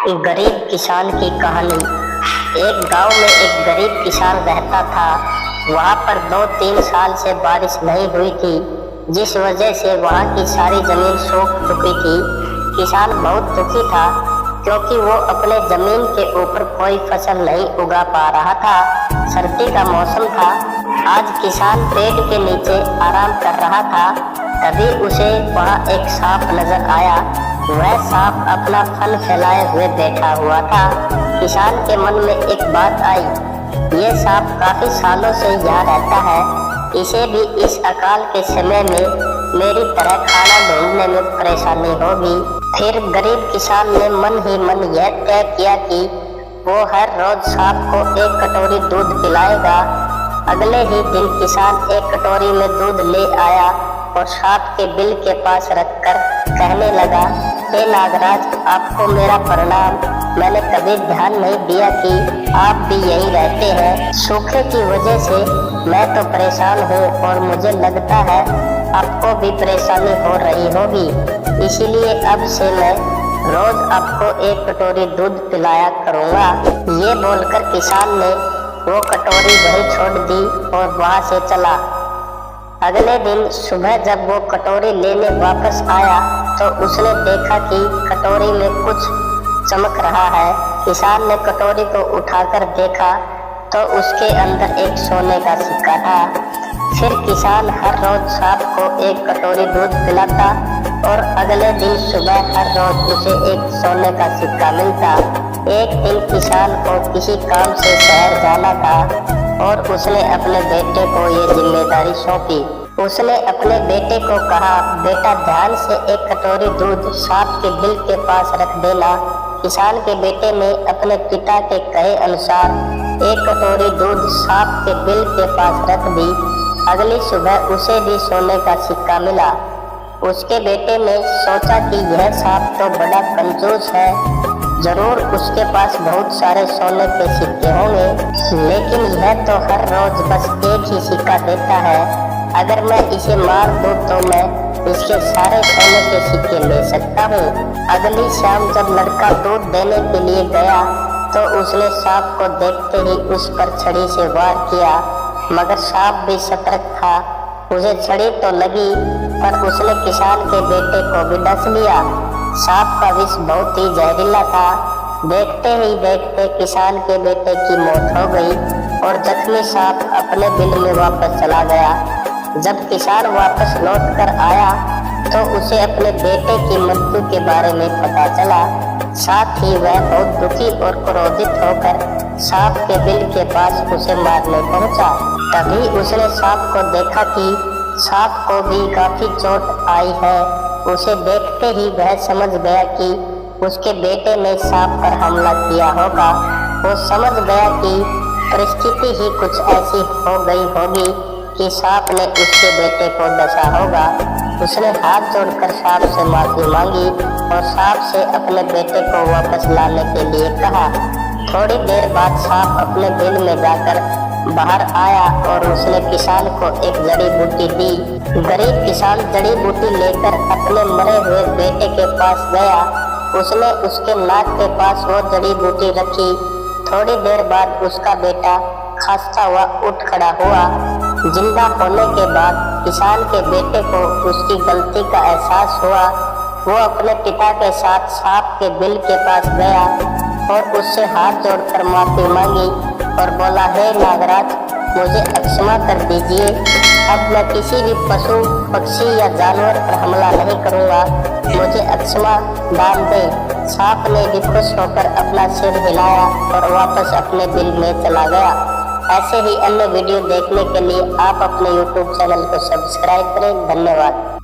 गरीब किसान की कहानी। एक गांव में एक गरीब किसान रहता था। वहां पर 2-3 साल से बारिश नहीं हुई थी, जिस वजह से वहां की सारी जमीन सूख चुकी थी। किसान बहुत दुखी था क्योंकि वो अपने जमीन के ऊपर कोई फसल नहीं उगा पा रहा था। सर्दी का मौसम था। आज किसान पेड़ के नीचे आराम कर रहा था, तभी उसे वहां एक सांप नजर आया। वह सांप अपना फन फैलाए हुए बैठा हुआ था। किसान के मन में एक बात आई, ये सांप काफी सालों से यहाँ रहता है, इसे भी इस अकाल के समय में मेरी तरह खाना ढूंढने में परेशानी होगी। फिर गरीब किसान ने मन ही मन यह तय किया कि वो हर रोज सांप को एक कटोरी दूध पिलाएगा। अगले ही दिन किसान एक कटोरी में दूध ले आया और सांप के बिल के पास रखकर कहने लगा, हे नागराज, आपको मेरा प्रणाम। मैंने कभी ध्यान नहीं दिया कि आप भी यहीं रहते हैं। सूखे की वजह से मैं तो परेशान हूँ और मुझे लगता है आपको भी परेशानी हो रही होगी, इसीलिए अब से मैं रोज आपको एक कटोरी दूध पिलाया करूँगा। ये बोलकर किसान ने वो कटोरी वहीं छोड़ दी और वहाँ से चला। अगले दिन सुबह जब वो कटोरी लेने वापस आया तो उसने देखा कि कटोरी में कुछ चमक रहा है। किसान ने कटोरी को उठाकर देखा तो उसके अंदर एक सोने का सिक्का था। फिर किसान हर रोज सांप को एक कटोरी दूध पिलाता और अगले दिन सुबह हर रोज उसे एक सोने का सिक्का मिलता। एक दिन किसान को किसी काम से शहर जाना था और उसने अपने बेटे को ये जिम्मेदारी सौंपी। उसने अपने बेटे को कहा, बेटा ध्यान से एक कटोरी दूध सांप के बिल के पास रख देना। किसान के बेटे ने अपने पिता के कहे अनुसार एक कटोरी दूध सांप के बिल के पास रख दी। अगली सुबह उसे भी सोने का सिक्का मिला। उसके बेटे ने सोचा कि यह सांप तो बड़ा कंजूस है, जरूर उसके पास बहुत सारे सोने के सिक्के होंगे, लेकिन यह तो हर रोज बस एक ही सिक्का देता है। अगर मैं इसे मार दूं तो मैं इसके सारे सोने के सिक्के ले सकता हूँ। अगली शाम जब लड़का दूध देने के लिए गया तो उसने सांप को देखते ही उस पर छड़ी से वार किया, मगर सांप भी सतर्क था। उसे छड़ी तो लगी पर उसने किसान के बेटे को भी डस लिया। सांप का विष बहुत ही जहरीला था। देखते ही देखते किसान के बेटे की मौत हो गई और जख्मी सांप अपने बिल में वापस चला गया। जब किसान वापस लौट कर आया तो उसे अपने बेटे की मृत्यु के बारे में पता चला। साथ ही वह बहुत दुखी और क्रोधित होकर सांप के बिल के पास उसे मारने पहुंचा। तभी उसने सांप को देखा कि सांप को भी काफी चोट आई है। उसे देखते ही वह समझ गया कि उसके बेटे ने सांप पर हमला किया होगा। वो समझ गया कि परिस्थिति ही कुछ ऐसी हो गई होगी कि सांप ने उसके बेटे को डसा होगा। उसने हाथ जोड़कर सांप से माफी मांगी और सांप से अपने बेटे को वापस लाने के लिए कहा। थोड़ी देर बाद सांप अपने बिल में जाकर बाहर आया और उसने किसान को एक जड़ी बूटी दी। गरीब किसान जड़ी बूटी लेकर अपने मरे हुए बेटे के पास गया। उसने उसके नाक के पास वो जड़ी बूटी रखी। थोड़ी देर बाद उसका बेटा खांसता हुआ उठ खड़ा हुआ। जिंदा होने के बाद किसान के बेटे को उसकी गलती का एहसास हुआ। वो अपने पिता के साथ सांप के बिल के पास गया और उससे हाथ जोड़कर माफी मांगी और बोला, हे नागराज, मुझे क्षमा कर दीजिए। अब मैं किसी भी पशु, पक्षी या जानवर पर हमला नहीं करूँगा। मुझे क्षमा दान दें। सांप ने भी खुश होकर अपना सिर हिलाया और वापस अपने बिल में चला गया। ऐसे ही अन्य वीडियो देखने के लिए आप अपने YouTube चैनल को सब्सक्राइब करें। धन्यवाद।